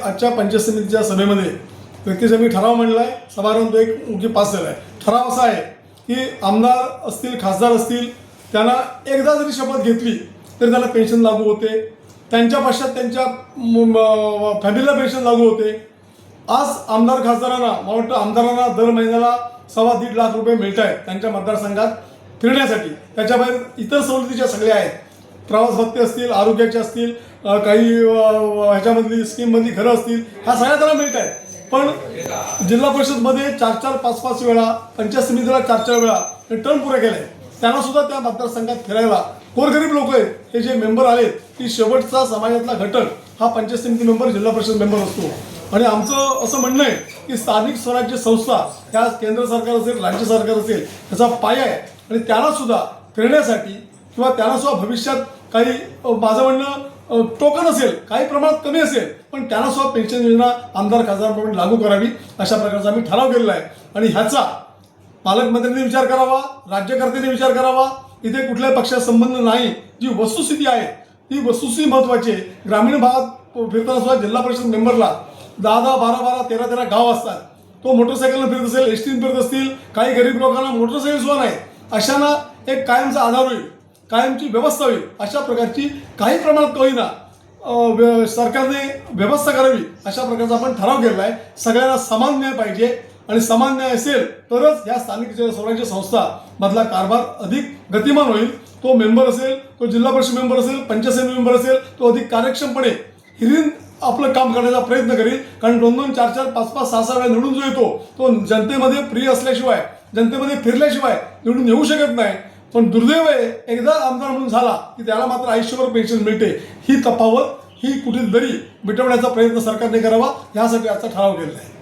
आजच्या पंचायत समितीच्या सभेमध्ये व्यक्तिसमी ठराव मांडला आहे. सभागृहात तो एक मुख्य पास झाला आहे. ठराव असा आहे की आमदार असतील, खासदार असतील, त्यांना एकदा जरी शपथ घेतली तरी त्याला पेन्शन लागू होते. त्यांच्या पश्चात त्यांच्या फॅमिलीला पेन्शन लागू होते. आज आमदार खासदारांना, मला वाटतं आमदारांना दर महिन्याला 1.25 लाख रुपये मिळत आहेत त्यांच्या मतदारसंघात फिरण्यासाठी. त्याच्याबाहेर इतर सवलतीच्या सगळ्या आहेत. प्रवास भत्ते असतील, आरोग्याचे असतील, काही ह्याच्यामधली स्कीममधली घरं असतील, ह्या सगळ्या त्यांना मिळत आहेत. पण जिल्हा परिषदमध्ये 4-4, 5-5 वेळा, पंचायत समितीला 4-4 वेळा टर्म पुरे केले. त्यांना सुद्धा त्या मतदारसंघात फिरायला गोरगरीब लोक आहेत, हे जे मेंबर आलेत की शेवटचा समाजातला घटक हा पंचायत समिती मेंबर, जिल्हा परिषद मेंबर असतो. आणि आमचं असं म्हणणं आहे की स्थानिक स्वराज्य संस्था ह्या केंद्र सरकार असेल, राज्य सरकार असेल, त्याचा पाया आहे. आणि त्यांना सुद्धा फिरण्यासाठी किंवा त्यांना सुद्धा भविष्यात काही, माझं म्हणणं टोकन असेल, काही प्रमाणात कमी असेल, पण त्यांना सुद्धा पेन्शन योजना आमदार खासदारांप्रमाणे लागू करावी, अशा प्रकारचा आम्ही ठराव केलेला आहे. आणि ह्याचा पालकमंत्र्यांनी विचार करावा, राज्यकर्त्यांनी विचार करावा. इथे कुठल्याही पक्षाचा संबंध नाही. जी वस्तुस्थिती आहे ती वस्तुस्थिती महत्त्वाची आहे. ग्रामीण भागात फिरताना सुद्धा जिल्हा परिषद मेंबरला 10-10, 12-12, 13-13 गाव असतात. तो मोटरसायकलनं फिरत असेल, एसटीने फिरत असतील, काही गरीब लोकांना मोटरसायकल सुद्धा नाही. अशांना एक कायमचा आधार होईल, कायमची व्यवस्था होईल. अशा प्रकारची काही प्रमाणात का होईना सरकारने व्यवस्था करावी, अशा प्रकारचा आपण ठराव केलेला आहे. सगळ्यांना समान न्याय पाहिजे आणि समान न्याय असेल तरच या स्थानिक स्वराज्य संस्था मधला कारभार अधिक गतिमान होईल. तो मेंबर असेल, तो जिल्हा परिषद मेंबर असेल, पंचायत समिती मेंबर असेल, तो अधिक कार्यक्षमपणे हिरीन आपलं काम करण्याचा प्रयत्न करेल. कारण 2-2, 4-4, 5-5, 6-6 वेळा निवडून जो येतो तो जनतेमध्ये प्रिय असल्याशिवाय, जनतेमध्ये फिरल्याशिवाय निवडून येऊ शकत नाही. पण दुर्दैव आहे, एकदा आमदार म्हणून झाला की त्याला मात्र आयुष्यभर पेन्शन मिळते. ही तफावत ही कुठेतरी मिटवण्याचा प्रयत्न सरकारने करावा, यासाठी आजचा ठराव केलेला आहे.